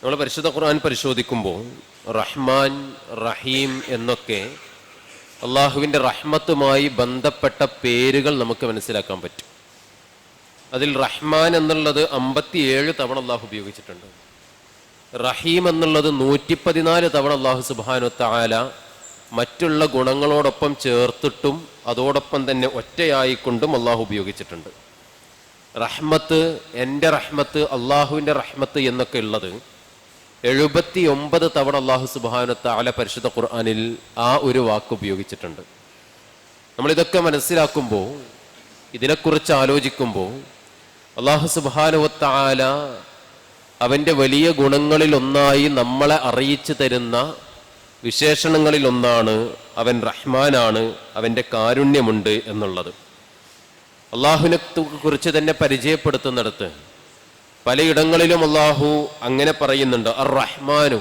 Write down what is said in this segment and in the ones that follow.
നമ്മൾ പരിശുദ്ധ ഖുർആൻ പരിശോധിക്കുമ്പോൾ റഹ്മാൻ, റഹീം എന്നൊക്കെ അള്ളാഹുവിൻ്റെ റഹ്മത്തുമായി ബന്ധപ്പെട്ട പേരുകൾ നമുക്ക് മനസ്സിലാക്കാൻ പറ്റും. അതിൽ റഹ്മാൻ എന്നുള്ളത് 57 തവണ അള്ളാഹു ഉപയോഗിച്ചിട്ടുണ്ട്. റഹീം എന്നുള്ളത് 114 തവണ അള്ളാഹു സുബ്ഹാനഹു വ തആല മറ്റുള്ള ഗുണങ്ങളോടൊപ്പം ചേർത്തിട്ടും അതോടൊപ്പം തന്നെ ഒറ്റയായിക്കൊണ്ടും അള്ളാഹു ഉപയോഗിച്ചിട്ടുണ്ട്. റഹ്മത്ത്, എൻ്റെ റഹ്മത്ത്, അള്ളാഹുവിൻ്റെ റഹ്മത്ത് എന്നൊക്കെ ഉള്ളത് 79 തവണ അള്ളാഹു സുബ്ഹാനഹു വ തആല പരിശുദ്ധ ഖുർആനിൽ ആ ഒരു വാക്ക് ഉപയോഗിച്ചിട്ടുണ്ട്. നമ്മളിതൊക്കെ മനസ്സിലാക്കുമ്പോൾ, ഇതിനെക്കുറിച്ച് ആലോചിക്കുമ്പോൾ അള്ളാഹു സുബ്ഹാനഹു വ തആല അവൻ്റെ വലിയ ഗുണങ്ങളിൽ ഒന്നായി നമ്മളെ അറിയിച്ചു തരുന്ന വിശേഷണങ്ങളിൽ ഒന്നാണ് അവൻ റഹ്മാനാണ്, അവൻ്റെ കാരുണ്യമുണ്ട് എന്നുള്ളത്. അള്ളാഹുവിനെ കുറിച്ച് തന്നെ പരിചയപ്പെടുത്തുന്നിടത്ത് പലയിടങ്ങളിലും അള്ളാഹു അങ്ങനെ പറയുന്നുണ്ട്. അർ റഹ്മാനു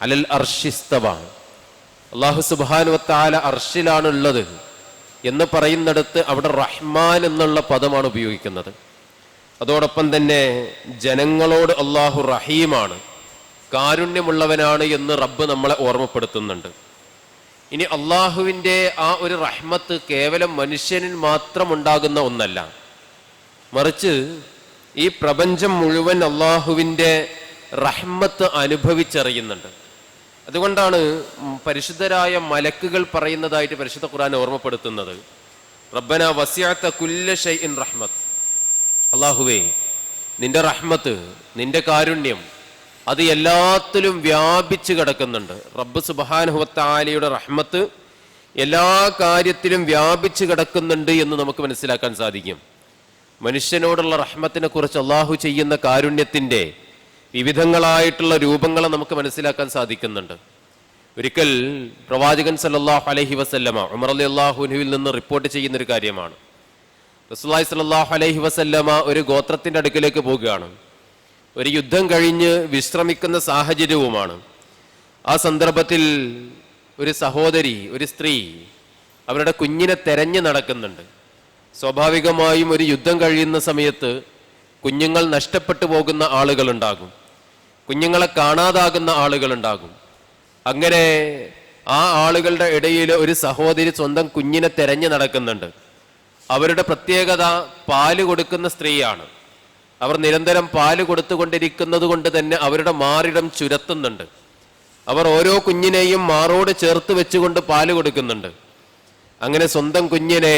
അലൽ അർശിസ്തവ, അള്ളാഹു സുബ്ഹാനഹു വ തആല അർശിലാണുള്ളത് എന്ന് പറയുന്നിടത്ത് അവിടെ റഹ്മാൻ എന്നുള്ള പദമാണ് ഉപയോഗിക്കുന്നത്. അതോടൊപ്പം തന്നെ ജനങ്ങളോട് അള്ളാഹു റഹീമാണ്, കാരുണ്യമുള്ളവനാണ് എന്ന് റബ്ബ് നമ്മളെ ഓർമ്മപ്പെടുത്തുന്നുണ്ട്. ഇനി അള്ളാഹുവിൻ്റെ ആ ഒരു റഹ്മത്ത് കേവലം മനുഷ്യനിൽ മാത്രം ഉണ്ടാകുന്ന ഒന്നല്ല, മറിച്ച് ഈ പ്രപഞ്ചം മുഴുവൻ അള്ളാഹുവിൻ്റെ റഹ്മത്ത് അനുഭവിച്ചറിയുന്നുണ്ട്. അതുകൊണ്ടാണ് പരിശുദ്ധരായ മലക്കുകൾ പറയുന്നതായിട്ട് പരിശുദ്ധ ഖുർആൻ ഓർമ്മപ്പെടുത്തുന്നത്, റബ്ബന വസിഅത കുല്ല ഷൈഇൻ റഹ്മത്ത്, അള്ളാഹുവേ നിന്റെ റഹ്മത്ത്, നിന്റെ കാരുണ്യം അത് എല്ലാത്തിലും വ്യാപിച്ചു കിടക്കുന്നുണ്ട്. റബ്ബ് സുബ്ഹാനഹു വ തആലയുടെ റഹ്മത്ത് എല്ലാ കാര്യത്തിലും വ്യാപിച്ചു കിടക്കുന്നുണ്ട് എന്ന് നമുക്ക് മനസ്സിലാക്കാൻ സാധിക്കും. മനുഷ്യനോടുള്ള റഹ്മത്തിനെ കുറിച്ച് അള്ളാഹു ചെയ്യുന്ന കാരുണ്യത്തിൻ്റെ വിവിധങ്ങളായിട്ടുള്ള രൂപങ്ങളെ നമുക്ക് മനസ്സിലാക്കാൻ സാധിക്കുന്നുണ്ട്. ഒരിക്കൽ പ്രവാചകൻ സല്ലല്ലാഹു അലൈഹി വസല്ലമ ഉമർ റളിയല്ലാഹു അൻഹുവിൽ നിന്ന് റിപ്പോർട്ട് ചെയ്യുന്നൊരു കാര്യമാണ്. റസൂലുള്ളാഹി സ്വല്ലല്ലാഹു അലൈഹി വസല്ലമ ഒരു ഗോത്രത്തിൻ്റെ അടുക്കിലേക്ക് പോവുകയാണ്. ഒരു യുദ്ധം കഴിഞ്ഞ് വിശ്രമിക്കുന്ന സാഹചര്യവുമാണ്. ആ സന്ദർഭത്തിൽ ഒരു സഹോദരി, ഒരു സ്ത്രീ അവരുടെ കുഞ്ഞിനെ തെരഞ്ഞു നടക്കുന്നുണ്ട്. സ്വാഭാവികമായും ഒരു യുദ്ധം കഴിയുന്ന സമയത്ത് കുഞ്ഞുങ്ങൾ നഷ്ടപ്പെട്ടു പോകുന്ന ആളുകളുണ്ടാകും, കുഞ്ഞുങ്ങളെ കാണാതാകുന്ന ആളുകളുണ്ടാകും. അങ്ങനെ ആ ആളുകളുടെ ഇടയിൽ ഒരു സഹോദരി സ്വന്തം കുഞ്ഞിനെ തെരഞ്ഞു നടക്കുന്നുണ്ട്. അവരുടെ പ്രത്യേകത പാല് കൊടുക്കുന്ന സ്ത്രീയാണ്. അവർ നിരന്തരം പാല് കൊടുത്തുകൊണ്ടിരിക്കുന്നത് കൊണ്ട് തന്നെ അവരുടെ മാറിടം ചുരത്തുന്നുണ്ട്. അവർ ഓരോ കുഞ്ഞിനെയും മാറോട് ചേർത്ത് വെച്ചുകൊണ്ട് പാല് കൊടുക്കുന്നുണ്ട്. അങ്ങനെ സ്വന്തം കുഞ്ഞിനെ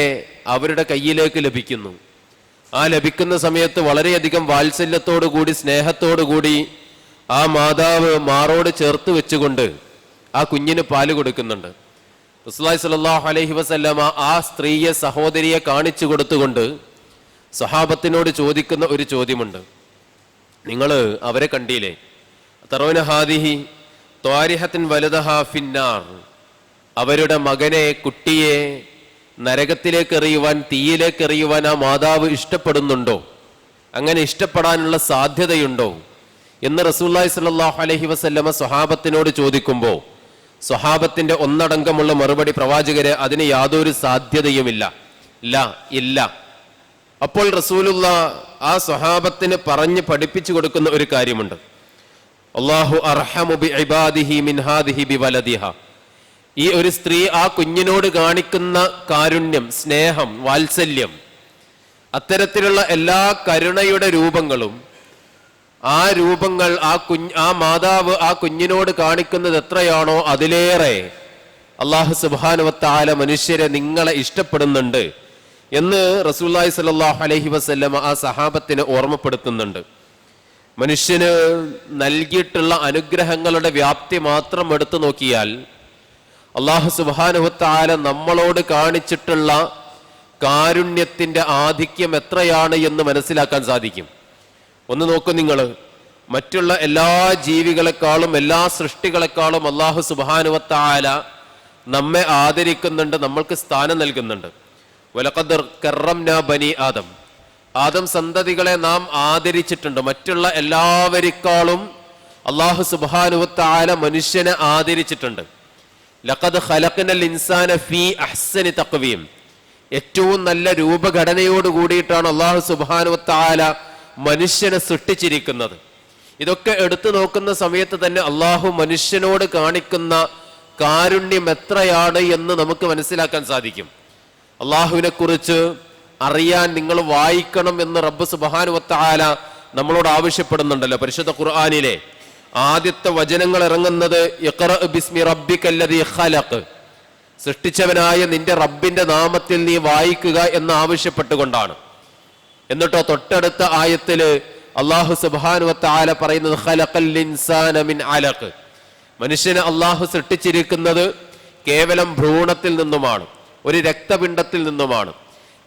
അവരുടെ കയ്യിലേക്ക് ലഭിക്കുന്നു. ആ ലഭിക്കുന്ന സമയത്ത് വളരെയധികം വാത്സല്യത്തോടു കൂടി, സ്നേഹത്തോടു കൂടി ആ മാതാവ് മാറോട് ചേർത്ത് വെച്ചുകൊണ്ട് ആ കുഞ്ഞിന് പാല് കൊടുക്കുന്നുണ്ട്. റസൂലുള്ളാഹി സ്വല്ലല്ലാഹു അലൈഹി വസല്ലമ ആ സ്ത്രീയെ, സഹോദരിയെ കാണിച്ചു കൊടുത്തുകൊണ്ട് സഹാബത്തിനോട് ചോദിക്കുന്ന ഒരു ചോദ്യമുണ്ട്. നിങ്ങൾ അവരെ കണ്ടില്ലേ? തറൗന ഹാദിഹി ത്വാരിഹത്തിൻ വലദഹാ ഫിന്നാർ, അവരുടെ മകനെ, കുട്ടിയെ നരകത്തിലേക്ക് എറിയുവാൻ, തീയിലേക്ക് എറിയുവാൻ ആ മാതാവ് ഇഷ്ടപ്പെടുന്നുണ്ടോ? അങ്ങനെ ഇഷ്ടപ്പെടാനുള്ള സാധ്യതയുണ്ടോ എന്ന് റസൂലുള്ളാഹി സ്വല്ലല്ലാഹു അലൈഹി വസല്ലമ സ്വഹാബത്തിനോട് ചോദിക്കുമ്പോൾ സ്വഹാബത്തിന്റെ ഒന്നടങ്കമുള്ള മറുപടി, പ്രവാചകരെ അതിന് യാതൊരു സാധ്യതയുമില്ല, ഇല്ല. അപ്പോൾ റസൂലുള്ള ആ സ്വഹാബത്തിന് പറഞ്ഞ് പഠിപ്പിച്ചു കൊടുക്കുന്ന ഒരു കാര്യമുണ്ട്. അല്ലാഹു അർഹമു ബി ഇബാദിഹി മിൻ ഹാദിഹി ബി വലദിഹ, ഈ ഒരു സ്ത്രീ ആ കുഞ്ഞിനോട് കാണിക്കുന്ന കാരുണ്യം, സ്നേഹം, വാത്സല്യം, അത്തരത്തിലുള്ള എല്ലാ കരുണയുടെ രൂപങ്ങളും, ആ രൂപങ്ങൾ ആ മാതാവ് ആ കുഞ്ഞിനോട് കാണിക്കുന്നത് എത്രയാണോ അതിലേറെ അല്ലാഹു സുബ്ഹാനഹു വ തആല മനുഷ്യരെ, നിങ്ങളെ ഇഷ്ടപ്പെടുന്നുണ്ട് എന്ന് റസൂലുള്ളാഹി സ്വല്ലല്ലാഹു അലൈഹി വസല്ലമ ആ സഹാബത്തിനെ ഓർമ്മപ്പെടുത്തുന്നുണ്ട്. മനുഷ്യന് നൽകിയിട്ടുള്ള അനുഗ്രഹങ്ങളുടെ വ്യാപ്തി മാത്രം എടുത്തു നോക്കിയാൽ അല്ലാഹു സുബ്ഹാനഹു വ തആല നമ്മളോട് കാണിച്ചിട്ടുള്ള കാരുണ്യത്തിന്റെ ആധിക്യം എത്രയാണ് എന്ന് മനസ്സിലാക്കാൻ സാധിക്കും. ഒന്ന് നോക്കൂ നിങ്ങൾ, മറ്റുള്ള എല്ലാ ജീവികളെക്കാളും, എല്ലാ സൃഷ്ടികളെക്കാളും അല്ലാഹു സുബ്ഹാനഹു വ തആല നമ്മെ ആദരിക്കുന്നുണ്ട്, നമ്മൾക്ക് സ്ഥാനം നൽകുന്നുണ്ട്. വലഖദ് കറംനാ ബനി ആദം, ആദം സന്തതികളെ നാം ആദരിച്ചിട്ടുണ്ട്. മറ്റുള്ള എല്ലാവരെക്കാളും അല്ലാഹു സുബ്ഹാനഹു വ തആല മനുഷ്യനെ ആദരിച്ചിട്ടുണ്ട്. ലഖദ് ഖലഖ്നൽ ഇൻസാന ഫീ അഹ്സനി തഖ്വീം, ഏറ്റവും നല്ല രൂപഘടനയോട് കൂടിയിട്ടാണ് അല്ലാഹു സുബ്ഹാനഹു വ തആല മനുഷ്യനെ സൃഷ്ടിച്ചിരിക്കുന്നത്. ഇതൊക്കെ എടുത്തു നോക്കുന്ന സമയത്ത് തന്നെ അള്ളാഹു മനുഷ്യനോട് കാണിക്കുന്ന കാരുണ്യം എത്രയാണ് എന്ന് നമുക്ക് മനസ്സിലാക്കാൻ സാധിക്കും. അള്ളാഹുവിനെ കുറിച്ച് അറിയാൻ നിങ്ങൾ വായിക്കണം എന്ന് റബ്ബ് സുബ്ഹാനഹു വ തആല നമ്മളോട് ആവശ്യപ്പെടുന്നുണ്ടല്ലോ. പരിശുദ്ധ ഖുർആനിലെ ആദ്യത്തെ വചനങ്ങൾ ഇറങ്ങുന്നത് ഇഖ്റ ബിസ്മി റബ്ബിക്കല്ലദീ ഖലഖ്, സൃഷ്ടിച്ചവനായ നിന്റെ റബ്ബിന്റെ നാമത്തിൽ നീ വായിക്കുക എന്ന് ആവശ്യപ്പെട്ടുകൊണ്ടാണ്. എന്നിട്ടോ തൊട്ടടുത്ത ആയത്തില് അള്ളാഹു സുബ്ഹാനഹു വ തആല പറയുന്നത് ഖലഖൽ ഇൻസാന മിൻ അലഖ്, മനുഷ്യനെ അള്ളാഹു സൃഷ്ടിച്ചിരിക്കുന്നത് കേവലം ഭ്രൂണത്തിൽ നിന്നുമാണ്, ഒരു രക്തപിണ്ഡത്തിൽ നിന്നുമാണ്.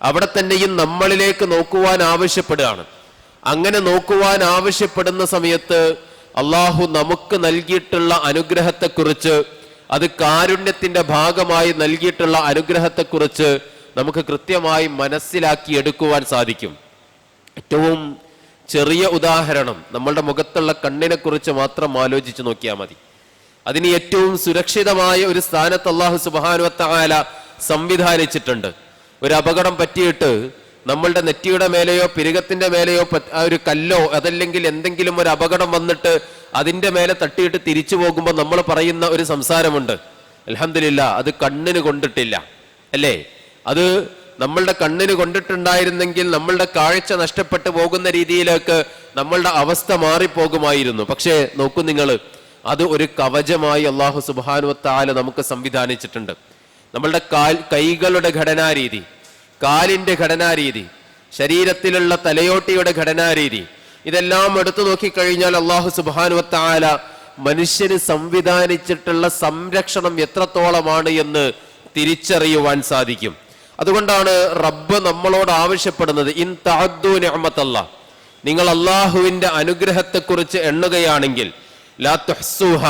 അവിടെ തന്നെയും നമ്മളിലേക്ക് നോക്കുവാൻ ആവശ്യപ്പെടുകയാണ്. അങ്ങനെ നോക്കുവാൻ ആവശ്യപ്പെടുന്ന സമയത്ത് അള്ളാഹു നമുക്ക് നൽകിയിട്ടുള്ള അനുഗ്രഹത്തെക്കുറിച്ച്, അത് കാരുണ്യത്തിന്റെ ഭാഗമായി നൽകിയിട്ടുള്ള അനുഗ്രഹത്തെക്കുറിച്ച് നമുക്ക് കൃത്യമായി മനസ്സിലാക്കിയെടുക്കുവാൻ സാധിക്കും. ഏറ്റവും ചെറിയ ഉദാഹരണം, നമ്മളുടെ മുഖത്തുള്ള കണ്ണിനെ കുറിച്ച് മാത്രം ആലോചിച്ച് നോക്കിയാൽ മതി. അതിന് ഏറ്റവും സുരക്ഷിതമായ ഒരു സ്ഥാനത്ത് അല്ലാഹു സുബ്ഹാനഹു വ തആല സംവിധാനിച്ചിട്ടുണ്ട്. ഒരു അപകടം പറ്റിയിട്ട് നമ്മളുടെ നെറ്റിയുടെ മേലെയോ പിരുകത്തിന്റെ മേലെയോ ഒരു കല്ലോ അതല്ലെങ്കിൽ എന്തെങ്കിലും ഒരു അപകടം വന്നിട്ട് അതിന്റെ മേലെ തട്ടിയിട്ട് തിരിച്ചു പോകുമ്പോൾ നമ്മൾ പറയുന്ന ഒരു സംസാരമുണ്ട്, അൽഹംദുലില്ലാ അത് കണ്ണിന് കൊണ്ടിട്ടില്ല, അല്ലേ? അത് നമ്മളുടെ കണ്ണിന് കൊണ്ടിട്ടുണ്ടായിരുന്നെങ്കിൽ നമ്മളുടെ കാഴ്ച നഷ്ടപ്പെട്ടു പോകുന്ന രീതിയിലേക്ക് നമ്മളുടെ അവസ്ഥ മാറിപ്പോകുമായിരുന്നു. പക്ഷേ നോക്കൂ നിങ്ങൾ, അത് ഒരു കവചമായി അല്ലാഹു സുബ്ഹാനഹു വ തആല നമുക്ക് സംവിധാനിച്ചിട്ടുണ്ട്. നമ്മളുടെ കൈകളുടെ ഘടനാരീതി, കാലിന്റെ ഘടനാരീതി, ശരീരത്തിലുള്ള തലയോട്ടിയുടെ ഘടനാരീതി, ഇതെല്ലാം എടുത്തു നോക്കിക്കഴിഞ്ഞാൽ അല്ലാഹു സുബ്ഹാനഹു വ തആല മനുഷ്യന് സംവിധാനിച്ചിട്ടുള്ള സംരക്ഷണം എത്രത്തോളമാണ് എന്ന് തിരിച്ചറിയുവാൻ സാധിക്കും. അതുകൊണ്ടാണ് റബ്ബ് നമ്മളോട് ആവശ്യപ്പെടുന്നത്, ഇൻ തഅദ്ദു നിഅമത്തല്ലാഹ്, നിങ്ങൾ അള്ളാഹുവിന്റെ അനുഗ്രഹത്തെക്കുറിച്ച് എണ്ണുകയാണെങ്കിൽ ലാ തുഹ്സുഹ,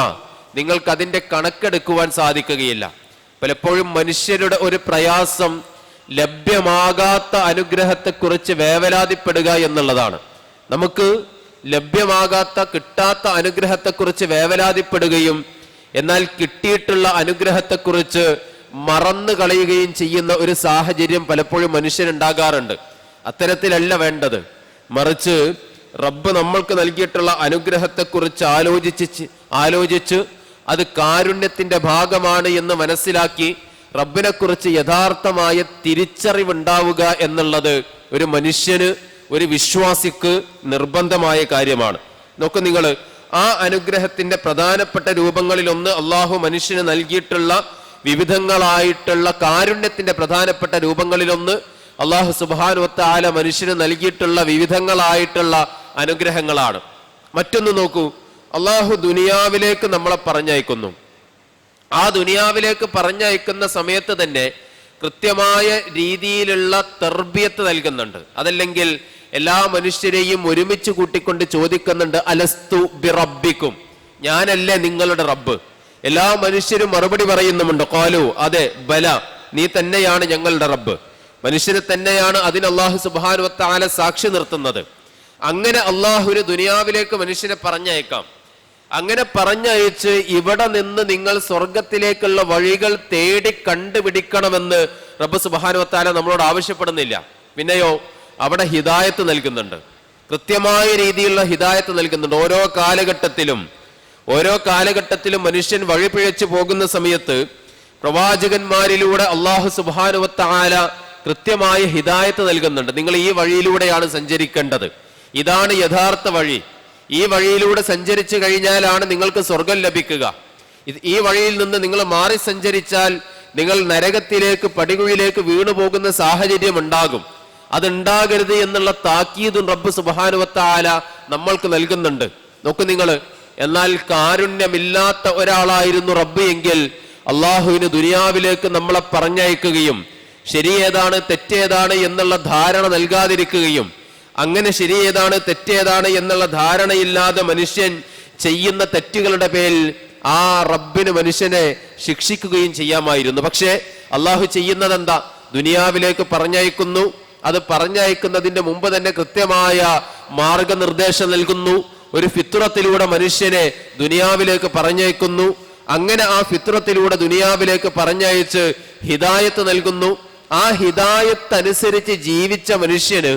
നിങ്ങൾക്ക് അതിന്റെ കണക്കെടുക്കുവാൻ സാധിക്കുകയില്ല. പലപ്പോഴും മനുഷ്യരുടെ ഒരു പ്രയാസം ലഭ്യമാകാത്ത അനുഗ്രഹത്തെക്കുറിച്ച് വേവലാതിപ്പെടുക എന്നുള്ളതാണ്. നമുക്ക് ലഭ്യമാകാത്ത കിട്ടാത്ത അനുഗ്രഹത്തെക്കുറിച്ച് വേവലാതിപ്പെടുകയും എന്നാൽ കിട്ടിയിട്ടുള്ള അനുഗ്രഹത്തെക്കുറിച്ച് മറന്നു കളയുകയും ചെയ്യുന്ന ഒരു സാഹചര്യം പലപ്പോഴും മനുഷ്യനുണ്ടാകാറുണ്ട്. അത്തരത്തിലല്ല വേണ്ടത്. മറിച്ച് റബ്ബ് നമ്മൾക്ക് നൽകിയിട്ടുള്ള അനുഗ്രഹത്തെക്കുറിച്ച് ആലോചിച്ച് അത് കാരുണ്യത്തിന്റെ ഭാഗമാണ് എന്ന് മനസ്സിലാക്കി റബ്ബിനെ കുറിച്ച് യഥാർത്ഥമായ തിരിച്ചറിവുണ്ടാവുക എന്നുള്ളത് ഒരു മനുഷ്യന്, ഒരു വിശ്വാസിക്ക് നിർബന്ധമായ കാര്യമാണ്. നോക്കൂ നിങ്ങൾ, ആ അനുഗ്രഹത്തിന്റെ പ്രധാനപ്പെട്ട രൂപങ്ങളിൽ ഒന്ന് അള്ളാഹു മനുഷ്യന് നൽകിയിട്ടുള്ള വിവിധങ്ങളായിട്ടുള്ള കാരുണ്യത്തിന്റെ പ്രധാനപ്പെട്ട രൂപങ്ങളിലൊന്ന് അള്ളാഹു സുബ്ഹാനഹു വ തആല മനുഷ്യന് നൽകിയിട്ടുള്ള വിവിധങ്ങളായിട്ടുള്ള അനുഗ്രഹങ്ങളാണ്. മറ്റൊന്ന് നോക്കൂ, അള്ളാഹു ദുനിയാവിലേക്ക് നമ്മളെ പറഞ്ഞയക്കുന്നു. ആ ദുനിയാവിലേക്ക് പറഞ്ഞയക്കുന്ന സമയത്ത് തന്നെ കൃത്യമായ രീതിയിലുള്ള തർബിയത്ത് നൽകുന്നുണ്ട്. അതല്ലെങ്കിൽ എല്ലാ മനുഷ്യരെയും ഒരുമിച്ച് കൂട്ടിക്കൊണ്ട് ചോദിക്കുന്നുണ്ട്, അലസ്തു ബിറബ്ബിക്കും, ഞാനല്ലേ നിങ്ങളുടെ റബ്ബ്? എല്ലാ മനുഷ്യരും മറുപടി പറയുന്നുമുണ്ട്, ഖാലു, അതെ, ബല, നീ തന്നെയാണ് ഞങ്ങളുടെ റബ്ബ്. മനുഷ്യരെ തന്നെയാണ് അതിന് അല്ലാഹു സുബ്ഹാനഹു വ തആല സാക്ഷി നിർത്തുന്നത്. അങ്ങനെ അള്ളാഹുവിന് ദുനിയാവിലേക്ക് മനുഷ്യനെ പറഞ്ഞയക്കാം. അങ്ങനെ പറഞ്ഞയച്ച് ഇവിടെ നിന്ന് നിങ്ങൾ സ്വർഗത്തിലേക്കുള്ള വഴികൾ തേടി കണ്ടുപിടിക്കണമെന്ന് റബ്ബ് സുബ്ഹാനഹു വ തആല നമ്മളോട് ആവശ്യപ്പെടുന്നില്ല. പിന്നെയോ അവിടെ ഹിദായത്ത് നൽകുന്നുണ്ട്, കൃത്യമായ രീതിയിലുള്ള ഹിദായത്ത് നൽകുന്നുണ്ട്. ഓരോ കാലഘട്ടത്തിലും മനുഷ്യൻ വഴിപിഴച്ചു പോകുന്ന സമയത്ത് പ്രവാചകന്മാരിലൂടെ അല്ലാഹു സുബ്ഹാനഹു വ തആല കൃത്യമായ ഹിദായത്ത് നൽകുന്നുണ്ട്. നിങ്ങൾ ഈ വഴിയിലൂടെയാണ് സഞ്ചരിക്കേണ്ടത്, ഇതാണ് യഥാർത്ഥ വഴി, ഈ വഴിയിലൂടെ സഞ്ചരിച്ചു കഴിഞ്ഞാലാണ് നിങ്ങൾക്ക് സ്വർഗം ലഭിക്കുക. ഈ വഴിയിൽ നിന്ന് നിങ്ങൾ മാറി സഞ്ചരിച്ചാൽ നിങ്ങൾ നരകത്തിലേക്ക്, പടികുഴിയിലേക്ക് വീണു പോകുന്ന സാഹചര്യം ഉണ്ടാകും. അതുണ്ടാകരുത് എന്നുള്ള താക്കീതും റബ്ബ് സുബ്ഹാനഹു വ തആല നമ്മൾക്ക് നൽകുന്നുണ്ട്. നോക്കൂ നിങ്ങൾ, എന്നാൽ കാരുണ്യമില്ലാത്ത ഒരാളായിരുന്നു റബ്ബ് എങ്കിൽ അള്ളാഹുവിന് ദുനിയാവിലേക്ക് നമ്മളെ പറഞ്ഞയക്കുകയും ശരിയേതാണ് തെറ്റേതാണ് എന്നുള്ള ധാരണ നൽകാതിരിക്കുകയും അങ്ങനെ ശരിയേതാണ് തെറ്റേതാണ് എന്നുള്ള ധാരണയില്ലാതെ മനുഷ്യൻ ചെയ്യുന്ന തെറ്റുകളുടെ പേരിൽ ആ റബ്ബിന് മനുഷ്യനെ ശിക്ഷിക്കുകയും ചെയ്യാമായിരുന്നു. പക്ഷേ അള്ളാഹു ചെയ്യുന്നത് എന്താ? ദുനിയാവിലേക്ക് പറഞ്ഞയക്കുന്നു. അത് പറഞ്ഞയക്കുന്നതിന്റെ മുമ്പ് തന്നെ കൃത്യമായ മാർഗനിർദ്ദേശം നൽകുന്നു. ഒരു ഫിത്രത്തിലൂടെ മനുഷ്യനെ ദുനിയാവിലേക്ക് പറഞ്ഞയക്കുന്നു. അങ്ങനെ ആ ഫിത്രത്തിലൂടെ ദുനിയാവിലേക്ക് പറഞ്ഞയച്ച് ഹിദായത്ത് നൽകുന്നു. ആ ഹിദായത്ത് അനുസരിച്ച് ജീവിച്ച മനുഷ്യന്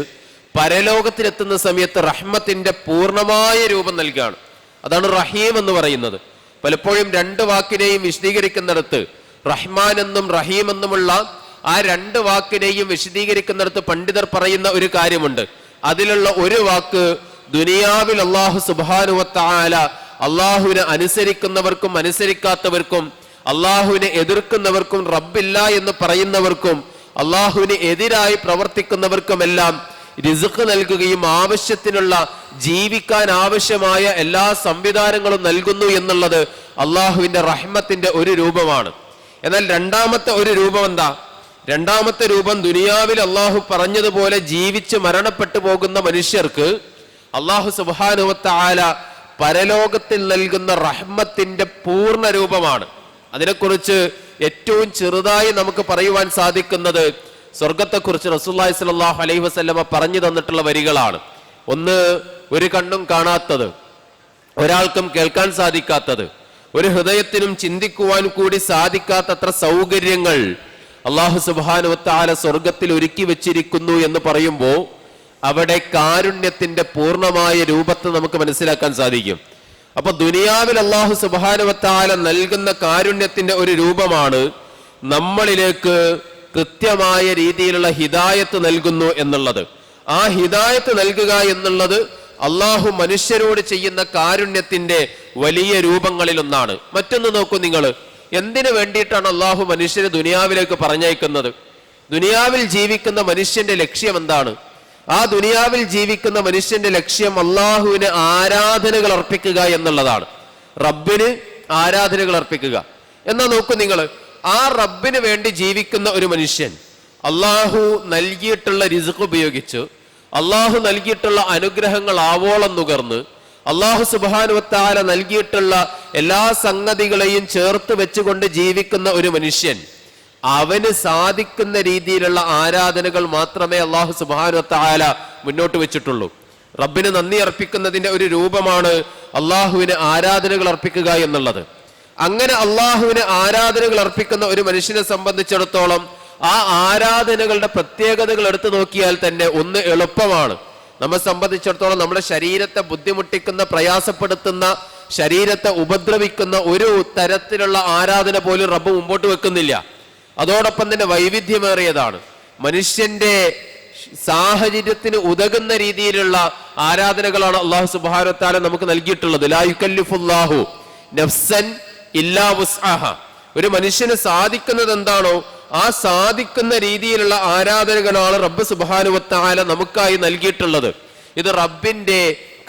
പരലോകത്തിലെത്തുന്ന സമയത്ത് റഹ്മത്തിന്റെ പൂർണ്ണമായ രൂപം നൽകുകയാണ്. അതാണ് റഹീം എന്ന് പറയുന്നത്. പലപ്പോഴും രണ്ട് വാക്കിനെയും വിശദീകരിക്കുന്നിടത്ത് റഹ്മാൻ എന്നും റഹീം എന്നുമുള്ള ആ രണ്ട് വാക്കിനെയും വിശദീകരിക്കുന്നിടത്ത് പണ്ഡിതർ പറയുന്ന ഒരു കാര്യമുണ്ട്. അതിലുള്ള ഒരു വാക്ക് ദുനിയാവിൽ അല്ലാഹു സുബ്ഹാനഹു വ തആല അള്ളാഹുവിനെ അനുസരിക്കുന്നവർക്കും അനുസരിക്കാത്തവർക്കും, അള്ളാഹുവിനെ എതിർക്കുന്നവർക്കും, റബ്ബില്ല എന്ന് പറയുന്നവർക്കും, അള്ളാഹുവിന് എതിരായി പ്രവർത്തിക്കുന്നവർക്കുമെല്ലാം റിസ്ഖ് നൽകുകയും ആവശ്യത്തിനുള്ള ജീവിക്കാൻ ആവശ്യമായ എല്ലാ സംവിധാനങ്ങളും നൽകുന്നു എന്നുള്ളത് അള്ളാഹുവിന്റെ റഹ്മത്തിന്റെ ഒരു രൂപമാണ്. എന്നാൽ രണ്ടാമത്തെ ഒരു രൂപം എന്താ? രണ്ടാമത്തെ രൂപം ദുനിയാവിൽ അള്ളാഹു പറഞ്ഞതുപോലെ ജീവിച്ച് മരണപ്പെട്ടു പോകുന്ന മനുഷ്യർക്ക് അള്ളാഹു സുബ്ഹാനഹു വ തആല പരലോകത്തിൽ നൽകുന്ന റഹ്മത്തിന്റെ പൂർണ്ണ രൂപമാണ്. അതിനെക്കുറിച്ച് ഏറ്റവും ചെറുതായി നമുക്ക് പറയുവാൻ സാധിക്കുന്നത് സ്വർഗത്തെക്കുറിച്ച് റസൂലുള്ളാഹി സ്വല്ലല്ലാഹു അലൈഹി വസല്ലമ പറഞ്ഞു തന്നിട്ടുള്ള വരികളാണ്. ഒന്ന്, ഒരു കണ്ണും കാണാത്തത്, ഒരാൾക്കും കേൾക്കാൻ സാധിക്കാത്തത്, ഒരു ഹൃദയത്തിനും ചിന്തിക്കുവാൻ കൂടി സാധിക്കാത്തത്ര സൗകര്യങ്ങൾ അല്ലാഹു സുബ്ഹാനഹു വ തആല സ്വർഗത്തിൽ ഒരുക്കി വെച്ചിരിക്കുന്നു എന്ന് പറയുമ്പോൾ അവിടെ കാരുണ്യത്തിന്റെ പൂർണ്ണമായ രൂപത്തെ നമുക്ക് മനസ്സിലാക്കാൻ സാധിക്കും. അപ്പൊ ദുനിയാവിൽ അല്ലാഹു സുബ്ഹാനഹു വ തആല നൽകുന്ന കാരുണ്യത്തിന്റെ ഒരു രൂപമാണ് നമ്മളിലേക്ക് കൃത്യമായ രീതിയിലുള്ള ഹിദായത്ത് നൽകുന്നു എന്നുള്ളത്. ആ ഹിദായത്ത് നൽകുക എന്നുള്ളത് അള്ളാഹു മനുഷ്യരോട് ചെയ്യുന്ന കാരുണ്യത്തിന്റെ വലിയ രൂപങ്ങളിൽ ഒന്നാണ്. മറ്റൊന്ന് നോക്കൂ നിങ്ങൾ, എന്തിനു വേണ്ടിയിട്ടാണ് അള്ളാഹു മനുഷ്യരെ ദുനിയാവിലേക്ക് പറഞ്ഞയക്കുന്നത്? ദുനിയാവിൽ ജീവിക്കുന്ന മനുഷ്യന്റെ ലക്ഷ്യം എന്താണ്? ആ ദുനിയാവിൽ ജീവിക്കുന്ന മനുഷ്യന്റെ ലക്ഷ്യം അള്ളാഹുവിന് ആരാധനകൾ അർപ്പിക്കുക എന്നുള്ളതാണ്. റബ്ബിന് ആരാധനകൾ അർപ്പിക്കുക. എന്നാ നോക്കൂ നിങ്ങൾ, ആ റബ്ബിന് വേണ്ടി ജീവിക്കുന്ന ഒരു മനുഷ്യൻ അള്ളാഹു നൽകിയിട്ടുള്ള റിസ്ഖ് ഉപയോഗിച്ച്, അള്ളാഹു നൽകിയിട്ടുള്ള അനുഗ്രഹങ്ങൾ ആവോളം നുകർന്ന്, അള്ളാഹു സുബ്ഹാനഹു വ തആല നൽകിയിട്ടുള്ള എല്ലാ സംഗതികളെയും ചേർത്ത് വെച്ചുകൊണ്ട് ജീവിക്കുന്ന ഒരു മനുഷ്യൻ, അവന് സാധിക്കുന്ന രീതിയിലുള്ള ആരാധനകൾ മാത്രമേ അള്ളാഹു സുബ്ഹാനഹു വ തആല മുന്നോട്ട് വെച്ചിട്ടുള്ളൂ. റബ്ബിന് നന്ദി അർപ്പിക്കുന്നതിന്റെ ഒരു രൂപമാണ് അള്ളാഹുവിന് ആരാധനകൾ അർപ്പിക്കുക എന്നുള്ളത്. അങ്ങനെ അള്ളാഹുവിന് ആരാധനകൾ അർപ്പിക്കുന്ന ഒരു മനുഷ്യനെ സംബന്ധിച്ചിടത്തോളം ആ ആരാധനകളുടെ പ്രത്യേകതകൾ എടുത്തു നോക്കിയാൽ തന്നെ ഒന്ന് എളുപ്പമാണ്. നമ്മെ സംബന്ധിച്ചിടത്തോളം നമ്മുടെ ശരീരത്തെ ബുദ്ധിമുട്ടിക്കുന്ന, പ്രയാസപ്പെടുത്തുന്ന, ശരീരത്തെ ഉപദ്രവിക്കുന്ന ഒരു തരത്തിലുള്ള ആരാധന പോലും റബ്ബ് മുമ്പോട്ട് വെക്കുന്നില്ല. അതോടൊപ്പം തന്നെ വൈവിധ്യമേറിയതാണ്. മനുഷ്യന്റെ സാഹചര്യത്തിന് ഉതകുന്ന രീതിയിലുള്ള ആരാധനകളാണ് അല്ലാഹു സുബ്ഹാനഹു വ തആല നമുക്ക് നൽകിയിട്ടുള്ളത്. ലാ യുകല്ലിഫുല്ലാഹു നഫ്സൻ ഇല്ലാ വുസ്അഹ. ഒരു മനുഷ്യന് സാധിക്കുന്നത് എന്താണോ ആ സാധിക്കുന്ന രീതിയിലുള്ള ആരാധനകളാണ് റബ്ബ് സുബ്ഹാനഹു വ തആല നമുക്കായി നൽകിയിട്ടുള്ളത്. ഇത് റബ്ബിന്റെ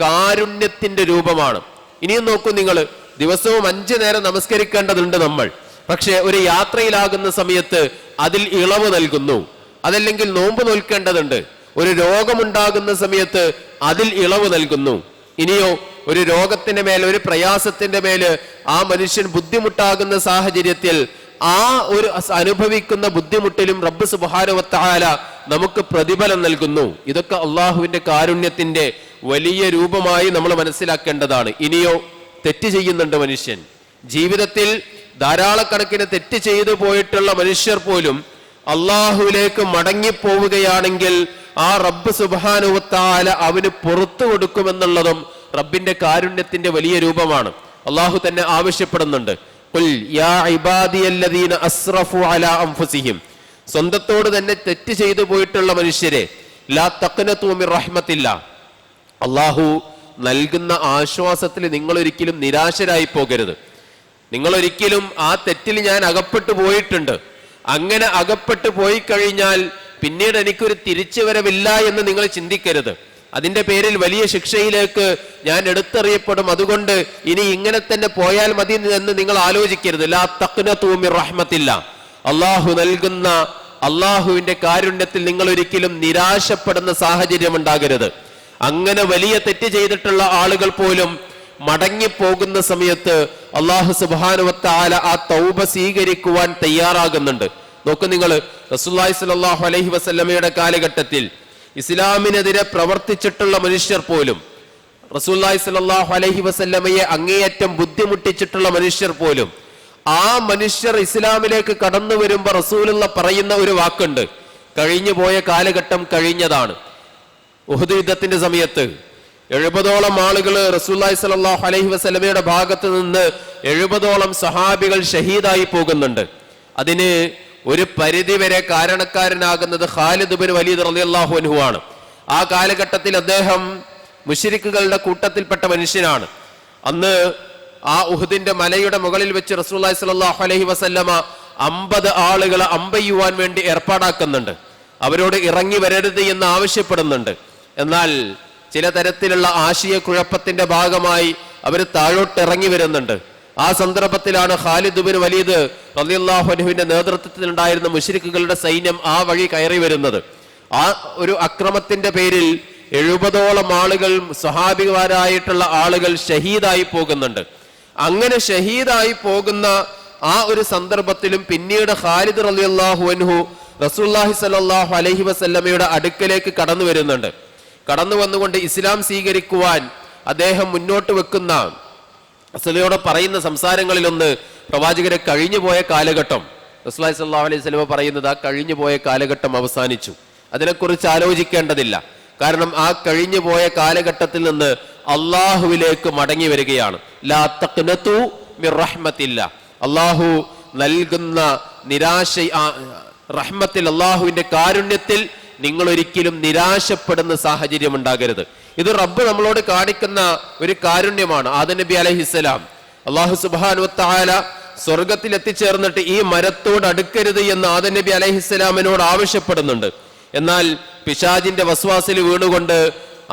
കാരുണ്യത്തിന്റെ രൂപമാണ്. ഇനിയും നോക്കൂ നിങ്ങൾ, ദിവസവും 5 നേരം നമസ്കരിക്കേണ്ടതുണ്ട് നമ്മൾ. പക്ഷെ ഒരു യാത്രയിലാകുന്ന സമയത്ത് അതിൽ ഇളവ് നൽകുന്നു. അതല്ലെങ്കിൽ നോമ്പ് നോൽക്കേണ്ടതുണ്ട്. ഒരു രോഗമുണ്ടാകുന്ന സമയത്ത് അതിൽ ഇളവ് നൽകുന്നു. ഇനിയോ ഒരു രോഗത്തിന്റെ മേൽ, ഒരു പ്രയാസത്തിന്റെ മേല് ആ മനുഷ്യൻ ബുദ്ധിമുട്ടാകുന്ന സാഹചര്യത്തിൽ ആ ഒരു അനുഭവിക്കുന്ന ബുദ്ധിമുട്ടിലും റബ്ബ് സുബ്ഹാനഹു വ തആല നമുക്ക് പ്രതിഫലം നൽകുന്നു. ഇതൊക്കെ അള്ളാഹുവിന്റെ കാരുണ്യത്തിന്റെ വലിയ രൂപമായി നമ്മൾ മനസ്സിലാക്കേണ്ടതാണ്. ഇനിയോ തെറ്റ് ചെയ്യുന്നുണ്ട് മനുഷ്യൻ. ജീവിതത്തിൽ ധാരാളക്കണക്കിന് തെറ്റ് ചെയ്തു പോയിട്ടുള്ള മനുഷ്യർ പോലും അള്ളാഹുവിലേക്ക് മടങ്ങിപ്പോവുകയാണെങ്കിൽ ആ റബ്ബ് സുബ്ഹാനഹു വ തആല അവന് പുറത്തു കൊടുക്കുമെന്നുള്ളതും റബ്ബിന്റെ കാരുണ്യത്തിന്റെ വലിയ രൂപമാണ്. അള്ളാഹു തന്നെ ആവശ്യപ്പെടുന്നുണ്ട്, ഖുൽ യാ ഇബാദിയല്ലദീന അസ്റഫു അലാ അൻഫുസിഹിം. സ്വന്തത്തോട് തന്നെ തെറ്റ് ചെയ്തു പോയിട്ടുള്ള മനുഷ്യരെ, ലാ തഖ്നതു മിർ റഹ്മത്തില്ലാ, അള്ളാഹു നൽകുന്ന ആശ്വാസത്തിൽ നിങ്ങൾ ഒരിക്കലും നിരാശരായി പോകരുത്. നിങ്ങൾ ഒരിക്കലും ആ തെറ്റിൽ ഞാൻ അകപ്പെട്ടു പോയിട്ടുണ്ട്, അങ്ങനെ അകപ്പെട്ടു പോയി കഴിഞ്ഞാൽ പിന്നീട് എനിക്കൊരു തിരിച്ചുവരവില്ല എന്ന് നിങ്ങൾ ചിന്തിക്കരുത്. അതിന്റെ പേരിൽ വലിയ ശിക്ഷയിലേക്ക് ഞാൻ എടുത്തെറിയപ്പെടും, അതുകൊണ്ട് ഇനി ഇങ്ങനെ തന്നെ പോയാൽ മതി എന്ന് നിങ്ങൾ ആലോചിക്കരുത്. ലാ തഖ്നതു മിർ റഹ്മത്തില്ലാ. അള്ളാഹു നൽകുന്ന അള്ളാഹുവിന്റെ കാരുണ്യത്തിൽ നിങ്ങൾ ഒരിക്കലും നിരാശപ്പെടുന്ന സാഹചര്യം ഉണ്ടാകരുത്. അങ്ങനെ വലിയ തെറ്റ് ചെയ്തിട്ടുള്ള ആളുകൾ പോലും മടങ്ങിപ്പോകുന്ന സമയത്ത് അള്ളാഹു സുബ്ഹാനഹു വ തആല ആ തൗബ സ്വീകരിക്കുവാൻ തയ്യാറാകുന്നുണ്ട്. നോക്കൂ നിങ്ങൾ, റസൂലുള്ളാഹി സ്വല്ലല്ലാഹു അലൈഹി വസല്ലമയുടെ കാലഘട്ടത്തിൽ ഇസ്ലാമിനെതിരെ പ്രവർത്തിച്ചിട്ടുള്ള മനുഷ്യർ പോലും, റസൂലുള്ളാഹി സ്വല്ലല്ലാഹു അലൈഹി വസല്ലമയെ അങ്ങേയറ്റം ബുദ്ധിമുട്ടിച്ചിട്ടുള്ള മനുഷ്യർ പോലും, ആ മനുഷ്യർ ഇസ്ലാമിലേക്ക് കടന്നു വരുമ്പോൾ റസൂലുള്ള പറയുന്ന ഒരു വാക്കുണ്ട്, കഴിഞ്ഞു പോയ കാലഘട്ടം കഴിഞ്ഞതാണ്. ഉഹദ് യുദ്ധത്തിന്റെ സമയത്ത് 70ഓളം ആളുകൾ റസൂലുള്ളാഹി സ്വല്ലല്ലാഹു അലൈഹി വസല്ലമയുടെ ഭാഗത്ത് നിന്ന് 70ഓളം സഹാബികൾ ഷഹീദായി പോകുന്നുണ്ട്. അതിന് ഒരു പരിധിവരെ കാരണക്കാരനാകുന്നത് ഖാലിദ് ബിൻ വലീദ് റളിയല്ലാഹു അൻഹു ആണ്. ആ കാലഘട്ടത്തിൽ അദ്ദേഹം മുശ്രിക്കുകളുടെ കൂട്ടത്തിൽപ്പെട്ട മനുഷ്യനാണ്. അന്ന് ആ ഉഹദിന്റെ മലയുടെ മുകളിൽ വെച്ച് റസൂലുള്ളാഹി സ്വല്ലല്ലാഹു അലൈഹി വസല്ലമ 50 ആളുകളെ അമ്പെയ്യുവാൻ വേണ്ടി ഏർപ്പാടാക്കുന്നുണ്ട്. അവരോട് ഇറങ്ങി വരരുത് എന്ന് ആവശ്യപ്പെടുന്നുണ്ട്. എന്നാൽ ചില തരത്തിലുള്ള ആശയക്കുഴപ്പത്തിന്റെ ഭാഗമായി അവർ താഴോട്ട് ഇറങ്ങി വരുന്നുണ്ട്. ആ സന്ദർഭത്തിലാണ് ഖാലിദ് ബിൻ വലീദ് റളിയല്ലാഹു അൻഹുവിന്റെ നേതൃത്വത്തിൽ ഉണ്ടായിരുന്ന മുശ്രിക്കുകളുടെ സൈന്യം ആ വഴി കയറി വരുന്നത്. ആ ഒരു അക്രമത്തിന്റെ പേരിൽ 70ഓളം ആളുകൾ, സ്വഹാബിമാരായിട്ടുള്ള ആളുകൾ ഷഹീദായി പോകുന്നുണ്ട്. അങ്ങനെ ഷഹീദായി പോകുന്ന ആ ഒരു സന്ദർഭത്തിലും പിന്നീട് ഖാലിദ് റളിയല്ലാഹു അൻഹു റസൂലുള്ളാഹി സ്വല്ലല്ലാഹു അലൈഹി വസല്ലമയുടെ അടുക്കലേക്ക് കടന്നു വരുന്നുണ്ട്. കടന്നു വന്നുകൊണ്ട് ഇസ്ലാം സ്വീകരിക്കുവാൻ അദ്ദേഹം മുന്നോട്ട് വെക്കുന്ന റസൂലിനോട് പറയുന്ന സംസാരങ്ങളിലൊന്ന് പ്രവാചകരെ കഴിഞ്ഞുപോയ കാലഘട്ടം. റസൂലുള്ളാഹി സ്വല്ലല്ലാഹു അലൈഹി വസല്ലമ പറയുന്നത് ആ കഴിഞ്ഞുപോയ കാലഘട്ടം അവസാനിച്ചു, അതിനെക്കുറിച്ച് ആലോചിക്കേണ്ടതില്ല. കാരണം ആ കഴിഞ്ഞുപോയ കാലഘട്ടത്തിൽ നിന്ന് അള്ളാഹുവിലേക്ക് മടങ്ങി വരികയാണ്. ലാ തഖ്നതു മിർ റഹ്മത്തില്ലാ, അള്ളാഹു നൽകുന്ന നിരാശ, റഹ്മത്തിൽ, അള്ളാഹുവിന്റെ കാരുണ്യത്തിൽ നിങ്ങൾ ഒരിക്കലും നിരാശപ്പെടുന്ന സാഹചര്യം ഉണ്ടാകരുത്. ഇത് റബ്ബ് നമ്മളോട് കാണിക്കുന്ന ഒരു കാരുണ്യമാണ്. ആദം നബി അലൈഹിസ്സലാം അള്ളാഹു സുബ്ഹാനഹു വ തആല സ്വർഗത്തിൽ എത്തിച്ചേർന്നിട്ട് ഈ മരത്തോട് അടുക്കരുത് എന്ന് ആദം നബി അലൈഹിസ്സലാമിനോട് ആവശ്യപ്പെടുന്നുണ്ട്. എന്നാൽ പിശാചിന്റെ വസ്വാസിൽ വീണുകൊണ്ട്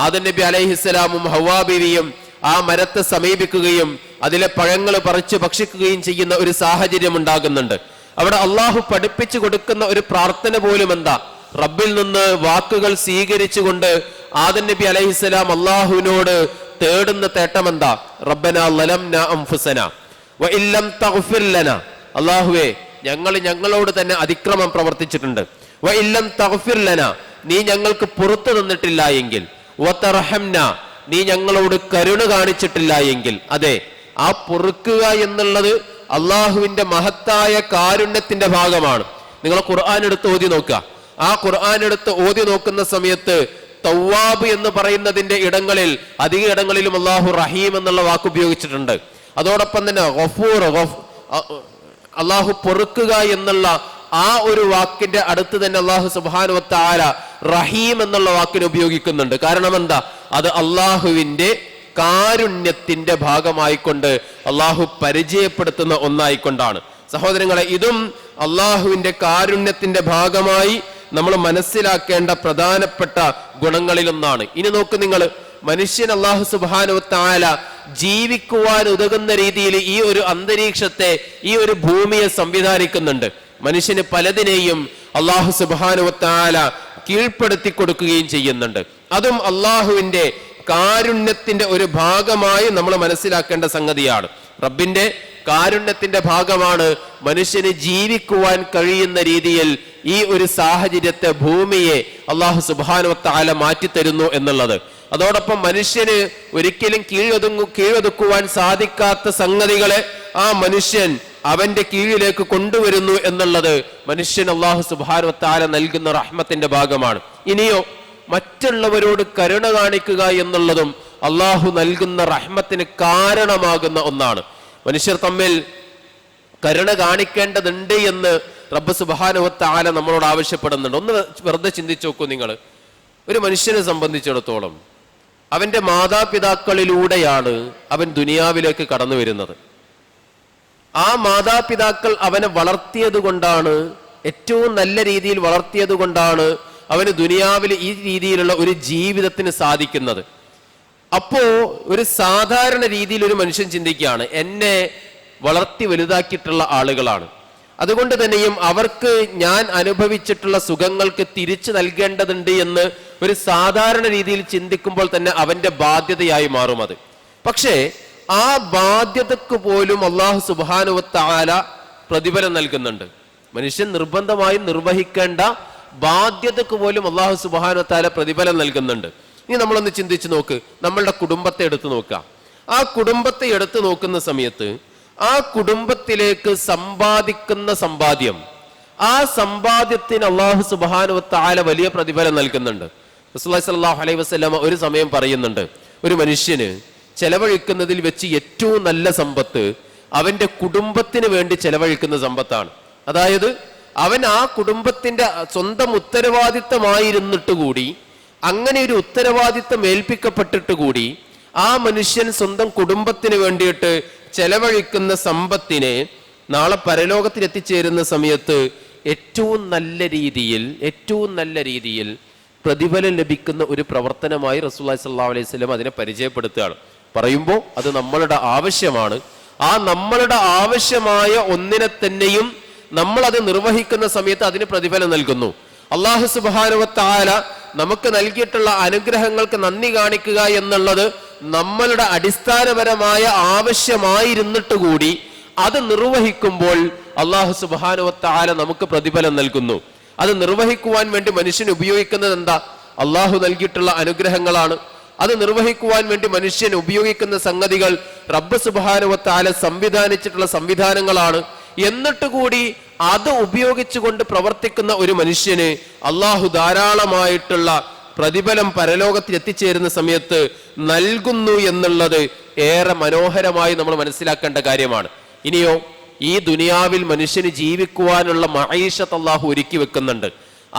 ആദം നബി അലൈഹിസ്സലാമും ഹവ്വാ ബീവിയും ആ മരത്തെ സമീപിക്കുകയും അതിലെ പഴങ്ങൾ പറിച്ച് ഭക്ഷിക്കുകയും ചെയ്യുന്ന ഒരു സാഹചര്യം ഉണ്ടാകുന്നുണ്ട്. അവിടെ അള്ളാഹു പഠിപ്പിച്ചു കൊടുക്കുന്ന ഒരു പ്രാർത്ഥന പോലും എന്താ? റബ്ബിൽ നിന്ന് വാക്കുകൾ സ്വീകരിച്ചുകൊണ്ട് ആദം നബി അലൈഹിസ്സലാം അള്ളാഹുവിനോട് തേടുന്ന തേട്ടം എന്താ? റബ്ബനാ ലലംനാ അൻഫുസനാ വ ഇല്ലം തഗ്ഫിർ ലനാ, അള്ളാഹുവേ ഞങ്ങളോട് തന്നെ അതിക്രമം പ്രവർത്തിച്ചിട്ടുണ്ട്. വ ഇല്ലം തഗ്ഫിർ ലനാ, നീ ഞങ്ങൾക്ക് പുറത്തു തന്നിട്ടില്ല എങ്കിൽ, വ തർഹംനാ, നീ ഞങ്ങളോട് കരുണ കാണിച്ചിട്ടില്ല എങ്കിൽ. അതെ, ആ പൊറുക്കുക എന്നുള്ളത് അള്ളാഹുവിന്റെ മഹത്തായ കാരുണ്യത്തിന്റെ ഭാഗമാണ്. നിങ്ങൾ ഖുർആൻ എടുത്ത് ഓതി നോക്കുക. ആ ഖുർആൻ എടുത്ത് ഓതി നോക്കുന്ന സമയത്ത് തവ്വാബ് എന്ന് പറയുന്നതിന്റെ ഇടങ്ങളിൽ അധിക ഇടങ്ങളിലും അള്ളാഹു റഹീം എന്നുള്ള വാക്ക് ഉപയോഗിച്ചിട്ടുണ്ട്. അതോടൊപ്പം തന്നെ ഗഫൂർ, അള്ളാഹു പൊറുക്കുക എന്നുള്ള ആ ഒരു വാക്കിന്റെ അടുത്ത് തന്നെ അള്ളാഹു സുബ്ഹാനഹു വ തആല റഹീം എന്നുള്ള വാക്കിനെ ഉപയോഗിക്കുന്നുണ്ട്. കാരണം എന്താ? അത് അള്ളാഹുവിന്റെ കാരുണ്യത്തിന്റെ ഭാഗമായിക്കൊണ്ട് അള്ളാഹു പരിചയപ്പെടുത്തുന്ന ഒന്നായിക്കൊണ്ടാണ്. സഹോദരങ്ങളെ, ഇതും അള്ളാഹുവിന്റെ കാരുണ്യത്തിന്റെ ഭാഗമായി നമ്മൾ മനസ്സിലാക്കേണ്ട പ്രധാനപ്പെട്ട ഗുണങ്ങളിലൊന്നാണ്. ഇനി നോക്ക് നിങ്ങൾ, മനുഷ്യൻ അള്ളാഹു സുബ്ഹാനഹു വ തആല ജീവിക്കുവാൻ ഉതകുന്ന രീതിയിൽ ഈ ഒരു അന്തരീക്ഷത്തെ, ഈ ഒരു ഭൂമിയെ സംവിധാനിക്കുന്നുണ്ട്. മനുഷ്യന് പലതിനെയും അള്ളാഹു സുബ്ഹാനഹു വ തആല കീഴ്പ്പെടുത്തി കൊടുക്കുകയും ചെയ്യുന്നുണ്ട്. അതും അള്ളാഹുവിന്റെ കാരുണ്യത്തിന്റെ ഒരു ഭാഗമായി നമ്മൾ മനസ്സിലാക്കേണ്ട സംഗതിയാണ്. റബ്ബിന്റെ കാരുണ്യത്തിന്റെ ഭാഗമാണ് മനുഷ്യന് ജീവിക്കുവാൻ കഴിയുന്ന രീതിയിൽ ഈ ഒരു സാഹചര്യത്തെ, ഭൂമിയെ അള്ളാഹു സുബ്ഹാനഹു വ തആല മാറ്റിത്തരുന്നു എന്നുള്ളത്. അതോടൊപ്പം മനുഷ്യന് ഒരിക്കലും കീഴൊതുക്കുവാൻ സാധിക്കാത്ത സംഗതികളെ ആ മനുഷ്യൻ അവന്റെ കീഴിലേക്ക് കൊണ്ടുവരുന്നു എന്നുള്ളത് മനുഷ്യൻ അള്ളാഹു സുബ്ഹാനഹു വ തആല നൽകുന്ന റഹ്മത്തിന്റെ ഭാഗമാണ്. ഇനിയോ മറ്റുള്ളവരോട് കരുണ കാണിക്കുക എന്നുള്ളതും അള്ളാഹു നൽകുന്ന റഹ്മത്തിന് കാരണമാകുന്ന ഒന്നാണ്. മനുഷ്യർ തമ്മിൽ കരുണ കാണിക്കേണ്ടതുണ്ട് എന്ന് റബ്ബ് സുബ്ഹാനഹു വ തആല നമ്മളോട് ആവശ്യപ്പെടുന്നുണ്ട്. ഒന്ന് വെറുതെ ചിന്തിച്ചു നോക്കൂ നിങ്ങൾ. ഒരു മനുഷ്യനെ സംബന്ധിച്ചിടത്തോളം അവന്റെ മാതാപിതാക്കളിലൂടെയാണ് അവൻ ദുനിയാവിലേക്ക് കടന്നു വരുന്നത്. ആ മാതാപിതാക്കൾ അവനെ വളർത്തിയത് കൊണ്ടാണ്, ഏറ്റവും നല്ല രീതിയിൽ വളർത്തിയത് കൊണ്ടാണ് അവന് ദുനിയാവിൽ ഈ രീതിയിലുള്ള ഒരു ജീവിതത്തിന് സാധിക്കുന്നത്. അപ്പോ ഒരു സാധാരണ രീതിയിൽ ഒരു മനുഷ്യൻ ചിന്തിക്കുകയാണ്, എന്നെ വളർത്തി വലുതാക്കിയിട്ടുള്ള ആളുകളാണ്, അതുകൊണ്ട് തന്നെയും അവർക്ക് ഞാൻ അനുഭവിച്ചിട്ടുള്ള സുഖങ്ങൾക്ക് തിരിച്ചു നൽകേണ്ടതുണ്ട് എന്ന് ഒരു സാധാരണ രീതിയിൽ ചിന്തിക്കുമ്പോൾ തന്നെ അവന്റെ ബാധ്യതയായി മാറും അത്. പക്ഷേ ആ ബാധ്യതക്ക് പോലും അള്ളാഹു സുബ്ഹാനഹു വ തആല പ്രതിഫലം നൽകുന്നുണ്ട്. മനുഷ്യൻ നിർബന്ധമായും നിർവഹിക്കേണ്ട ബാധ്യതക്ക് പോലും അള്ളാഹു സുബ്ഹാനഹു വ തആല പ്രതിഫലം നൽകുന്നുണ്ട്. ഇനി നമ്മളൊന്ന് ചിന്തിച്ചു നോക്ക്, നമ്മളുടെ കുടുംബത്തെ എടുത്തു നോക്കുക. ആ കുടുംബത്തെ എടുത്തു നോക്കുന്ന സമയത്ത് ആ കുടുംബത്തിലേക്ക് സമ്പാദിക്കുന്ന സമ്പാദ്യം, ആ സമ്പാദ്യത്തിന് അള്ളാഹു സുബ്ഹാനഹു വ തആല വലിയ പ്രതിഫലം നൽകുന്നുണ്ട്. റസൂലുള്ളാഹി സ്വല്ലല്ലാഹു അലൈഹി വസല്ലം ഒരു സമയം പറയുന്നുണ്ട്, ഒരു മനുഷ്യന് ചെലവഴിക്കുന്നതിൽ വെച്ച് ഏറ്റവും നല്ല സമ്പത്ത് അവന്റെ കുടുംബത്തിന് വേണ്ടി ചെലവഴിക്കുന്ന സമ്പത്താണ്. അതായത് അവൻ ആ കുടുംബത്തിന്റെ സ്വന്തം ഉത്തരവാദിത്തമായിരുന്നിട്ട് കൂടി, അങ്ങനെ ഒരു ഉത്തരവാദിത്തം ഏൽപ്പിക്കപ്പെട്ടിട്ട് കൂടി ആ മനുഷ്യൻ സ്വന്തം കുടുംബത്തിന് വേണ്ടിയിട്ട് ചെലവഴിക്കുന്ന സമ്പത്തിനെ നാളെ പരലോകത്തിൽ എത്തിച്ചേരുന്ന സമയത്ത് ഏറ്റവും നല്ല രീതിയിൽ പ്രതിഫലം ലഭിക്കുന്ന ഒരു പ്രവർത്തനമായി റസൂലുള്ളാഹി സ്വല്ലല്ലാഹു അലൈഹി വസല്ലം അതിനെ പരിചയപ്പെടുത്തുകയാണ്. പറയുമ്പോൾ അത് നമ്മളുടെ ആവശ്യമാണ്. ആ നമ്മളുടെ ആവശ്യമായ ഒന്നിനെ തന്നെയും നമ്മൾ അത് നിർവഹിക്കുന്ന സമയത്ത് അതിന് പ്രതിഫലം നൽകുന്നു. അല്ലാഹു സുബ്ഹാനഹു വ തആല നമുക്ക് നൽകിയിട്ടുള്ള അനുഗ്രഹങ്ങൾക്ക് നന്ദി കാണിക്കുക എന്നുള്ളത് നമ്മളുടെ അടിസ്ഥാനപരമായ ആവശ്യമായിരുന്നിട്ട് കൂടി അത് നിർവഹിക്കുമ്പോൾ അല്ലാഹു സുബ്ഹാനഹു വ തആല നമുക്ക് പ്രതിഫലം നൽകുന്നു. അത് നിർവഹിക്കുവാൻ വേണ്ടി മനുഷ്യൻ ഉപയോഗിക്കുന്നത് എന്താ? അല്ലാഹു നൽകിയിട്ടുള്ള അനുഗ്രഹങ്ങളാണ്. അത് നിർവഹിക്കുവാൻ വേണ്ടി മനുഷ്യൻ ഉപയോഗിക്കുന്ന സംഗതികൾ റബ്ബ് സുബ്ഹാനഹു വ തആല സംവിധാനിച്ചിട്ടുള്ള സംവിധാനങ്ങളാണ്. എന്നിട്ട് കൂടി അത് ഉപയോഗിച്ചുകൊണ്ട് പ്രവർത്തിക്കുന്ന ഒരു മനുഷ്യന് അല്ലാഹു ധാരാളമായിട്ടുള്ള പ്രതിഫലം പരലോകത്തിൽ എത്തിച്ചേരുന്ന സമയത്ത് നൽകുന്നു എന്നുള്ളത് ഏറെ മനോഹരമായി നമ്മൾ മനസ്സിലാക്കേണ്ട കാര്യമാണ്. ഇനിയോ, ഈ ദുനിയാവിൽ മനുഷ്യന് ജീവിക്കുവാനുള്ള മഈശത്ത് അല്ലാഹു ഒരുക്കി വെക്കുന്നുണ്ട്.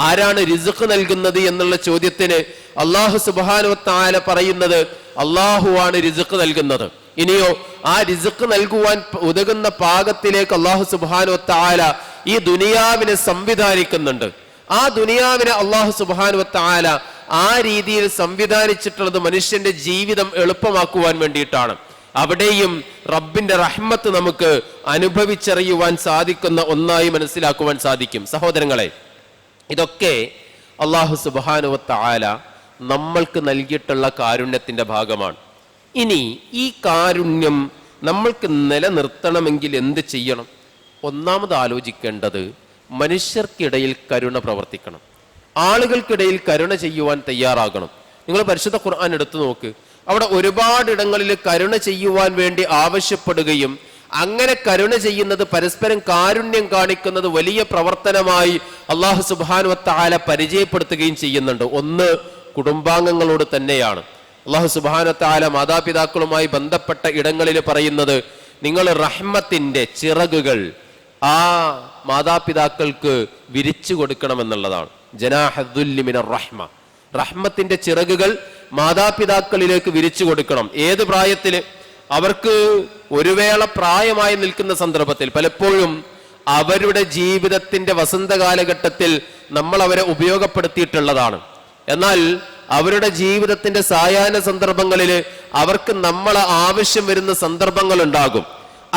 ആരാണ് റിസ്ഖ് നൽകുന്നത് എന്നുള്ള ചോദ്യത്തിന് അല്ലാഹു സുബ്ഹാനഹു വ തആല പറയുന്നത് അല്ലാഹുവാണ് റിസ്ഖ് നൽകുന്നത്. ഇനിയോ, ആ റിസ്ഖ് നൽകുവാൻ ഉതകുന്ന പാകത്തിലേക്ക് അല്ലാഹു സുബ്ഹാനഹു വ തആല ഈ ദുനിയാവിനെ സംവിധാനിക്കുന്നുണ്ട്. ആ ദുനിയാവിനെ അല്ലാഹു സുബ്ഹാനഹു വ തആല ആ രീതിയിൽ സംവിധാനിച്ചിട്ടുള്ളത് മനുഷ്യന്റെ ജീവിതം എളുപ്പമാക്കുവാൻ വേണ്ടിയിട്ടാണ്. അവിടെയും റബ്ബിന്റെ റഹ്മത്ത് നമുക്ക് അനുഭവിച്ചറിയുവാൻ സാധിക്കുന്ന ഒന്നായി മനസ്സിലാക്കുവാൻ സാധിക്കും. സഹോദരങ്ങളെ, ഇതൊക്കെ അല്ലാഹു സുബ്ഹാനഹു വ തആല നമ്മൾക്ക് നൽകിയിട്ടുള്ള കാരുണ്യത്തിന്റെ ഭാഗമാണ്. ഇനി ഈ കാരുണ്യം നമ്മൾക്ക് നിലനിർത്തണമെങ്കിൽ എന്ത് ചെയ്യണം? ഒന്നാമത് ആലോചിക്കേണ്ടത് മനുഷ്യർക്കിടയിൽ കരുണ പ്രവർത്തിക്കണം. ആളുകൾക്കിടയിൽ കരുണ ചെയ്യുവാൻ തയ്യാറാകണം. നിങ്ങൾ പരിശുദ്ധ ഖുർആൻ എടുത്തു നോക്ക്. അവിടെ ഒരുപാടിടങ്ങളിൽ കരുണ ചെയ്യുവാൻ വേണ്ടി ആവശ്യപ്പെടുകയും അങ്ങനെ കരുണ ചെയ്യുന്നത്, പരസ്പരം കാരുണ്യം കാണിക്കുന്നത് വലിയ പ്രവർത്തനമായി അല്ലാഹു സുബ്ഹാനഹു വ തആല പരിചയപ്പെടുത്തുകയും ചെയ്യുന്നുണ്ട്. ഒന്ന് കുടുംബാംഗങ്ങളോട് തന്നെയാണ്. അല്ലാഹു സുബ്ഹാനഹു വ തആല മാതാപിതാക്കളുമായി ബന്ധപ്പെട്ട ഇടങ്ങളിൽ പറയുന്നത്, നിങ്ങൾ റഹ്മത്തിന്റെ ചിറകുകൾ ആ മാതാപിതാക്കൾക്ക് വിരിച്ചു കൊടുക്കണമെന്നുള്ളതാണ്. ജനാഹദ്ദുല്ലി മിനർ റഹ്മ, റഹ്മത്തിന്റെ ചിറകുകൾ മാതാപിതാക്കളിലേക്ക് വിരിച്ചു കൊടുക്കണം. ഏത് പ്രായത്തില്? അവർക്ക് ഒരു വേള പ്രായമായി നിൽക്കുന്ന സന്ദർഭത്തിൽ, പലപ്പോഴും അവരുടെ ജീവിതത്തിന്റെ വസന്ത കാലഘട്ടത്തിൽ നമ്മൾ അവരെ ഉപയോഗപ്പെടുത്തിയിട്ടുള്ളതാണ്. എന്നാൽ അവരുടെ ജീവിതത്തിന്റെ സായാഹ്ന സന്ദർഭങ്ങളിൽ അവർക്ക് നമ്മളെ ആവശ്യം വരുന്ന സന്ദർഭങ്ങൾ ഉണ്ടാകും.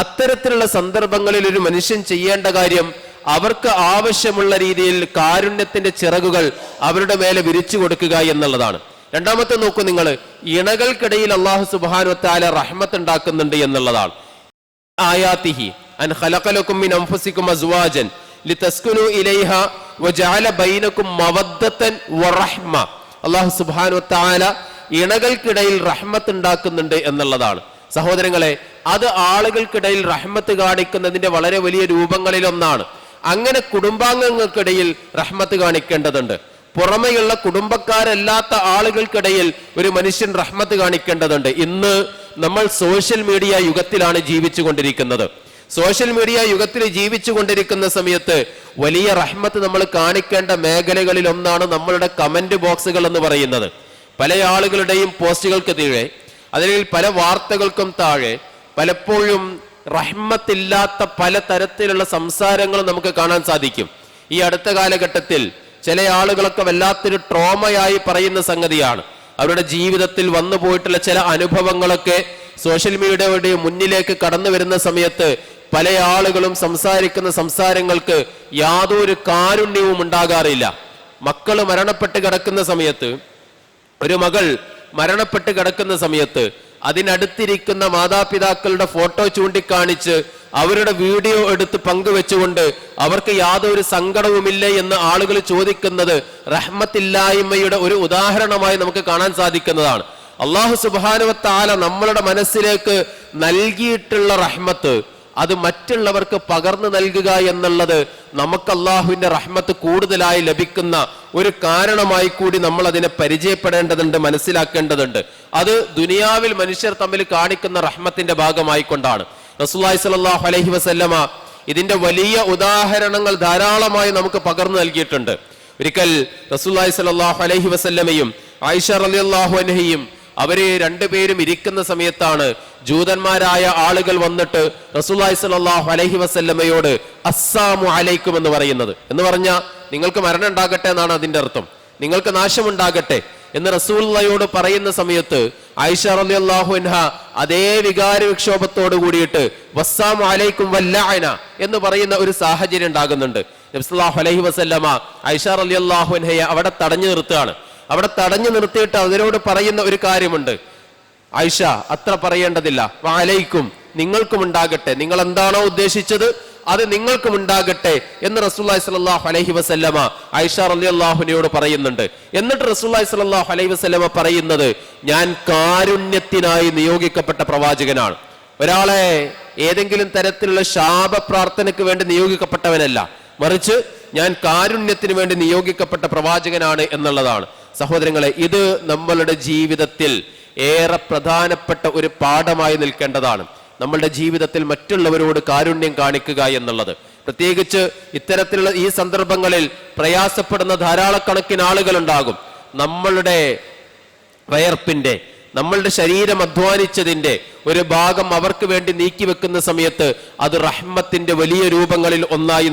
അത്തരത്തിലുള്ള സന്ദർഭങ്ങളിൽ ഒരു മനുഷ്യൻ ചെയ്യേണ്ട കാര്യം അവർക്ക് ആവശ്യമുള്ള രീതിയിൽ കാരുണ്യത്തിന്റെ ചിറകുകൾ അവരുടെ മേലെ വിരിച്ചു കൊടുക്കുക എന്നുള്ളതാണ്. രണ്ടാമത്തെ നോക്കൂ നിങ്ങൾ, ഇണകൾക്കിടയിൽ അല്ലാഹു സുബ്ഹാനഹു വ തആല റഹ്മത്ത് ഉണ്ടാക്കുന്നുണ്ട് എന്നുള്ളതാണ്. ആയാതിഹി അൻ ഖലഖലകും മിൻ അൻഫുസികും അസ്വാജൻ ലിതസ്കുനു ഇലൈഹാ വജഅല ബൈനകും മവദ്ദതൻ വറഹ്മ. അല്ലാഹു സുബ്ഹാനഹു വ തആല ഇണകൾക്കിടയിൽ റഹ്മത്ത് ഉണ്ടാക്കുന്നുണ്ട് എന്നുള്ളതാണ്. സഹോദരങ്ങളെ, അത് ആളുകൾക്കിടയിൽ റഹ്മത്ത് കാണിക്കുന്നതിന്റെ വളരെ വലിയ രൂപങ്ങളിൽ ഒന്നാണ്. അങ്ങനെ കുടുംബാംഗങ്ങൾക്കിടയിൽ റഹ്മത്ത് കാണിക്കേണ്ടതുണ്ട്. പുറമെയുള്ള കുടുംബക്കാരല്ലാത്ത ആളുകൾക്കിടയിൽ ഒരു മനുഷ്യൻ റഹ്മത്ത് കാണിക്കേണ്ടതുണ്ട്. ഇന്ന് നമ്മൾ സോഷ്യൽ മീഡിയ യുഗത്തിലാണ് ജീവിച്ചു കൊണ്ടിരിക്കുന്നത്. സോഷ്യൽ മീഡിയ യുഗത്തിൽ ജീവിച്ചു കൊണ്ടിരിക്കുന്ന സമയത്ത് വലിയ റഹ്മത്ത് നമ്മൾ കാണിക്കേണ്ട മേഖലകളിൽ ഒന്നാണ് നമ്മളുടെ കമന്റ് ബോക്സുകൾ എന്ന് പറയുന്നത്. പല ആളുകളുടെയും പോസ്റ്റുകൾക്ക് താഴെ, അല്ലെങ്കിൽ പല വാർത്തകൾക്കും താഴെ പലപ്പോഴും റഹ്മത്തില്ലാത്ത പല തരത്തിലുള്ള സംസാരങ്ങളും നമുക്ക് കാണാൻ സാധിക്കും. ഈ അടുത്ത കാലഘട്ടത്തിൽ ചില ആളുകളൊക്കെ വല്ലാത്തൊരു ട്രോമയായി പറയുന്ന സംഗതിയാണ്. അവരുടെ ജീവിതത്തിൽ വന്നു പോയിട്ടുള്ള ചില അനുഭവങ്ങളൊക്കെ സോഷ്യൽ മീഡിയയുടെ മുന്നിലേക്ക് കടന്നു വരുന്ന സമയത്ത് പല ആളുകളും സംസാരിക്കുന്ന സംസാരങ്ങൾക്ക് യാതൊരു കാരുണ്യവും ഉണ്ടാകാറില്ല. മക്കള് മരണപ്പെട്ട് കിടക്കുന്ന സമയത്ത്, ഒരു മകൾ മരണപ്പെട്ട് കിടക്കുന്ന സമയത്ത് അതിനടുത്തിരിക്കുന്ന മാതാപിതാക്കളുടെ ഫോട്ടോ ചൂണ്ടിക്കാണിച്ച് അവരുടെ വീഡിയോ എടുത്ത് പങ്കുവെച്ചുകൊണ്ട് അവർക്ക് യാതൊരു സങ്കടവുമില്ല എന്ന് ആളുകൾ ചോദിക്കുന്നത് റഹ്മത്തില്ലായ്മയുടെ ഒരു ഉദാഹരണമായി നമുക്ക് കാണാൻ സാധിക്കുന്നതാണ്. അല്ലാഹു സുബ്ഹാനഹു വ തആല നമ്മളുടെ മനസ്സിലേക്ക് നൽകിയിട്ടുള്ള റഹ്മത്ത്, അത് മറ്റുള്ളവർക്ക് പകർന്നു നൽകുക എന്നുള്ളത് നമുക്ക് അള്ളാഹുവിന്റെ റഹ്മത്ത് കൂടുതലായി ലഭിക്കുന്ന ഒരു കാരണമായി കൂടി നമ്മൾ അതിനെ പരിചയപ്പെടേണ്ടതുണ്ട്, മനസ്സിലാക്കേണ്ടതുണ്ട്. അത് ദുനിയാവിൽ മനുഷ്യർ തമ്മിൽ കാണിക്കുന്ന റഹ്മത്തിന്റെ ഭാഗമായിക്കൊണ്ടാണ്. റസൂലുള്ളാഹി സ്വല്ലല്ലാഹു അലൈഹി വസല്ലമ ഇതിന്റെ വലിയ ഉദാഹരണങ്ങൾ ധാരാളമായി നമുക്ക് പകർന്നു നൽകിയിട്ടുണ്ട്. ഒരിക്കൽ റസൂലുള്ളാഹി സ്വല്ലല്ലാഹു അലൈഹി വസല്ലമയും ആയിഷ റളിയല്ലാഹു അൻഹയും അവര് രണ്ടുപേരും ഇരിക്കുന്ന സമയത്താണ് ജൂതന്മാരായ ആളുകൾ വന്നിട്ട് റസൂലുള്ളാഹി സ്വല്ലല്ലാഹു അലൈഹി വസല്ലമയോട് അസ്സലാമു അലൈക്കും എന്ന് പറയുന്നത്. എന്ന് പറഞ്ഞാൽ നിങ്ങൾക്ക് മരണം ഉണ്ടാകട്ടെ എന്നാണ് അതിന്റെ അർത്ഥം, നിങ്ങൾക്ക് നാശമുണ്ടാകട്ടെ എന്ന് റസൂലുള്ളാഹിയോട് പറയുന്ന സമയത്ത് ആയിഷ റളിയല്ലാഹു അൻഹ അതേ വികാര വിക്ഷോഭത്തോട് കൂടിയിട്ട് വസ്സലാമു അലൈക്കും വല്ലഅന എന്ന് പറയുന്ന ഒരു സാഹചര്യം ഉണ്ടാകുന്നുണ്ട്. നബി സല്ലല്ലാഹു അലൈഹി വസല്ലമ ആയിഷ റളിയല്ലാഹു അൻഹയെ അവിടെ തടഞ്ഞു നിർത്തുകയാണ്. അവിടെ തടഞ്ഞു നിർത്തിയിട്ട് അതിനോട് പറയുന്ന ഒരു കാര്യമുണ്ട്, ആയിഷ അത്ര പറയേണ്ടതില്ല, വഅലൈക്കും നിങ്ങൾക്കും ഉണ്ടാകട്ടെ, നിങ്ങൾ എന്താണോ ഉദ്ദേശിച്ചത് അത് നിങ്ങൾക്കും ഉണ്ടാകട്ടെ എന്ന് റസൂലുള്ളാഹി സ്വല്ലല്ലാഹു അലൈഹി വസല്ലമ ആയിഷ റളിയല്ലാഹു അൻഹയോട് പറയുന്നുണ്ട്. എന്നിട്ട് റസൂലുള്ളാഹി സ്വല്ലല്ലാഹു അലൈഹി വസല്ലമ പറയുന്നത്, ഞാൻ കാരുണ്യത്തിനായി നിയോഗിക്കപ്പെട്ട പ്രവാചകനാണ്. ഒരാളെ ഏതെങ്കിലും തരത്തിലുള്ള ശാപ പ്രാർത്ഥനയ്ക്ക് വേണ്ടി നിയോഗിക്കപ്പെട്ടവനല്ല, മറിച്ച് ഞാൻ കാരുണ്യത്തിന് വേണ്ടി നിയോഗിക്കപ്പെട്ട പ്രവാചകനാണ് എന്നുള്ളതാണ്. സഹോദരങ്ങളെ, ഇത് നമ്മളുടെ ജീവിതത്തിൽ ഏറെ പ്രധാനപ്പെട്ട ഒരു പാഠമായി നിൽക്കേണ്ടതാണ്. നമ്മളുടെ ജീവിതത്തിൽ മറ്റുള്ളവരോട് കാരുണ്യം കാണിക്കുക എന്നുള്ളത്, പ്രത്യേകിച്ച് ഇത്തരത്തിലുള്ള ഈ സന്ദർഭങ്ങളിൽ പ്രയാസപ്പെടുന്ന ധാരാളക്കണക്കിന് ആളുകൾ ഉണ്ടാകും. നമ്മളുടെ വയർപ്പിന്റെ, നമ്മളുടെ ശരീരം അധ്വാനിച്ചതിന്റെ ഒരു ഭാഗം അവർക്ക് വേണ്ടി നീക്കിവെക്കുന്ന സമയത്ത് അത് റഹ്മത്തിന്റെ വലിയ രൂപങ്ങളിൽ ഒന്നായി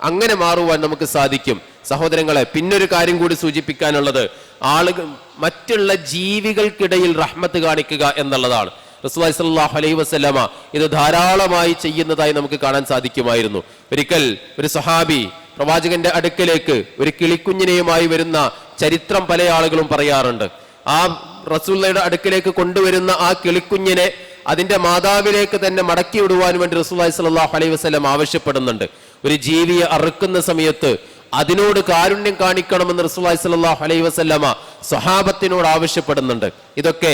അങ്ങനെ മാറുവാൻ നമുക്ക് സാധിക്കും. സഹോദരങ്ങളെ, പിന്നൊരു കാര്യം കൂടി സൂചിപ്പിക്കാനുള്ളത്, ആളുകൾ മറ്റുള്ള ജീവികൾക്കിടയിൽ റഹ്മത്ത് കാണിക്കുക എന്നുള്ളതാണ്. റസൂലുള്ളാഹി സ്വല്ലല്ലാഹു അലൈഹി വസല്ലമ ഇത് ധാരാളമായി ചെയ്യുന്നതായി നമുക്ക് കാണാൻ സാധിക്കുമായിരുന്നു. ഒരിക്കൽ ഒരു സഹാബി പ്രവാചകന്റെ അടുക്കലേക്ക് ഒരു കിളിക്കുഞ്ഞിനെയുമായി വരുന്ന ചരിത്രം പല ആളുകളും പറയാറുണ്ട്. ആ റസൂലുള്ളാഹിയുടെ അടുക്കലേക്ക് കൊണ്ടുവരുന്ന ആ കിളിക്കുഞ്ഞിനെ അതിന്റെ മാതാവിലേക്ക് തന്നെ മടക്കി വിടുവാൻ വേണ്ടി റസൂലുള്ളാഹി സ്വല്ലല്ലാഹു അലൈഹി വസല്ലം ആവശ്യപ്പെടുന്നുണ്ട്. ഒരു ജീവിയെ അറുക്കുന്ന സമയത്ത് അതിനോട് കാരുണ്യം കാണിക്കണമെന്ന് റസൂലുള്ളാഹി സ്വല്ലല്ലാഹു അലൈഹി വസല്ലമ സ്വഹാബത്തിനോട് ആവശ്യപ്പെടുന്നുണ്ട്. ഇതൊക്കെ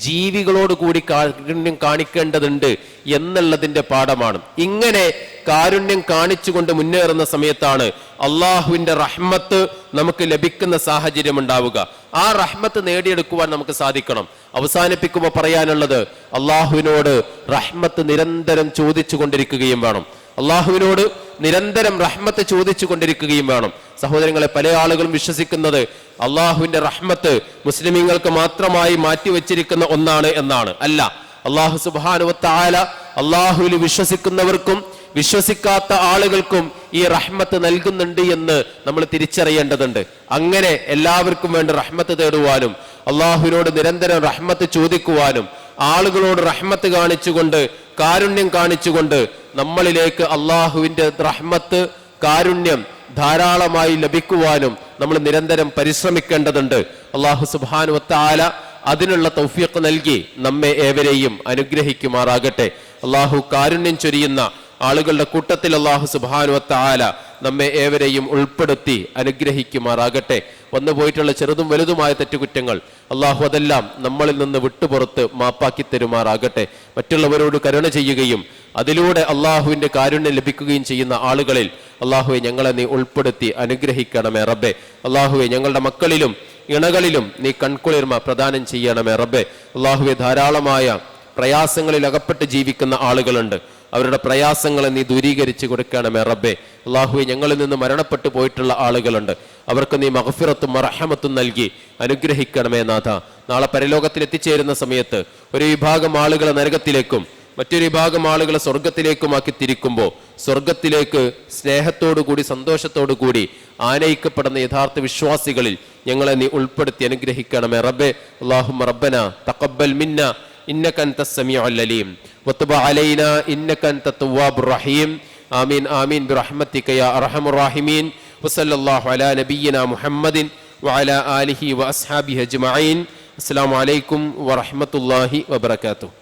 ജീവികളോട് കൂടി കാരുണ്യം കാണിക്കേണ്ടതുണ്ട് എന്നുള്ളതിന്റെ പാഠമാണ്. ഇങ്ങനെ കാരുണ്യം കാണിച്ചുകൊണ്ട് മുന്നേറുന്ന സമയത്താണ് അള്ളാഹുവിന്റെ റഹ്മത്ത് നമുക്ക് ലഭിക്കുന്ന സാഹചര്യം ഉണ്ടാവുക. ആ റഹ്മത്ത് നേടിയെടുക്കുവാൻ നമുക്ക് സാധിക്കണം. അവസാനിപ്പിക്കുമ്പോൾ പറയാനുള്ളത്, അള്ളാഹുവിനോട് റഹ്മത്ത് നിരന്തരം ചോദിച്ചു കൊണ്ടിരിക്കുകയും വേണം. അള്ളാഹുവിനോട് നിരന്തരം റഹ്മത്ത് ചോദിച്ചു കൊണ്ടിരിക്കുകയും വേണം. സഹോദരങ്ങളെ, പല ആളുകളും വിശ്വസിക്കുന്നത് അള്ളാഹുവിന്റെ റഹ്മത്ത് മുസ്ലിമീങ്ങൾക്ക് മാത്രമായി മാറ്റിവെച്ചിരിക്കുന്ന ഒന്നാണ് എന്നാണ്. അല്ല, അള്ളാഹു സുബ്ഹാനഹു വ തആല അള്ളാഹുവിൽ വിശ്വസിക്കുന്നവർക്കും വിശ്വസിക്കാത്ത ആളുകൾക്കും ഈ റഹ്മത്ത് നൽകുന്നുണ്ട് എന്ന് നമ്മൾ തിരിച്ചറിയേണ്ടതുണ്ട്. അങ്ങനെ എല്ലാവർക്കും വേണ്ടി റഹ്മത്ത് തേടുവാനും അള്ളാഹുവിനോട് നിരന്തരം റഹ്മത്ത് ചോദിക്കുവാനും ആളുകളോട് റഹ്മത്ത് കാണിച്ചുകൊണ്ട്, കാരുണ്യം കാണിച്ചുകൊണ്ട് നമ്മളിലേക്ക് അള്ളാഹുവിന്റെ റഹ്മത്ത്, കാരുണ്യം ധാരാളമായി ലഭിക്കുവാനും നമ്മൾ നിരന്തരം പരിശ്രമിക്കേണ്ടതുണ്ട്. അള്ളാഹു സുബ്ഹാനഹു വ തആല അതിനുള്ള തൗഫീഖ് നൽകി നമ്മെ ഏവരെയും അനുഗ്രഹിക്കുമാറാകട്ടെ. അള്ളാഹു കാരുണ്യം ചൊരിയുന്ന ആളുകളുടെ കൂട്ടത്തിൽ അള്ളാഹു സുബ്ഹാനഹു വ തആല നമ്മെ ഏവരെയും ഉൾപ്പെടുത്തി അനുഗ്രഹിക്കുമാറാകട്ടെ. വന്നുപോയിട്ടുള്ള ചെറുതും വലുതുമായ തെറ്റുകുറ്റങ്ങൾ അള്ളാഹു അതെല്ലാം നമ്മളിൽ നിന്ന് വിട്ടുപുറത്ത് മാപ്പാക്കി തരുമാറാകട്ടെ. മറ്റുള്ളവരോട് കരുണ ചെയ്യുകയും അതിലൂടെ അള്ളാഹുവിന്റെ കാരുണ്യം ലഭിക്കുകയും ചെയ്യുന്ന ആളുകളിൽ അള്ളാഹുവെ ഞങ്ങളെ നീ ഉൾപ്പെടുത്തി അനുഗ്രഹിക്കണമേ റബ്ബെ. അള്ളാഹുവെ ഞങ്ങളുടെ മക്കളിലും ഇണകളിലും നീ കൺകുളിർമ പ്രദാനം ചെയ്യണമേ റബ്ബെ. അള്ളാഹുവെ ധാരാളമായ പ്രയാസങ്ങളിൽ അകപ്പെട്ട് ജീവിക്കുന്ന ആളുകളുണ്ട്, അവരുടെ പ്രയാസങ്ങളെ നീ ദൂരീകരിച്ച് കൊടുക്കണമേ റബ്ബെ. അള്ളാഹുവെ ഞങ്ങളിൽ നിന്ന് മരണപ്പെട്ടു പോയിട്ടുള്ള ആളുകളുണ്ട്, അവർക്ക് നീ മഗ്ഫിറത്തും മർഹമത്തും നൽകി അനുഗ്രഹിക്കണമേ നാഥ. നാളെ പരലോകത്തിൽ എത്തിച്ചേരുന്ന സമയത്ത് ഒരു വിഭാഗം ആളുകളെ നരകത്തിലേക്കും മറ്റൊരു വിഭാഗം ആളുകളെ സ്വർഗത്തിലേക്കുമാക്കി തിരിക്കുമ്പോൾ സ്വർഗത്തിലേക്ക് സ്നേഹത്തോടുകൂടി സന്തോഷത്തോടു കൂടി ആനയിക്കപ്പെടുന്ന യഥാർത്ഥ വിശ്വാസികളിൽ ഞങ്ങളെ നീ ഉൾപ്പെടുത്തി അനുഗ്രഹിക്കണമേ റബ്ബെ. അല്ലാഹുമ്മ റബ്ബന തഖബ്ബൽ മിന്ന ഇന്നക അൻതസ് സമീഉൽ അലീം വതുബ് അലൈനാ ഇന്നക അൻതത് തവ്വാബുർ റഹീം. ആമീൻ ആമീൻ ബിറഹ്മതിക യാ അർഹമർ റഹീമീൻ. വസല്ലല്ലാഹു അലാ നബിയ്യിനാ മുഹമ്മദിൻ വഅലാ ആലിഹി വഅസ്ഹാബിഹി അജ്മഈൻ. അസ്സലാമു അലൈക്കും വറഹ്മത്തുള്ളാഹി വബറകാതുഹു.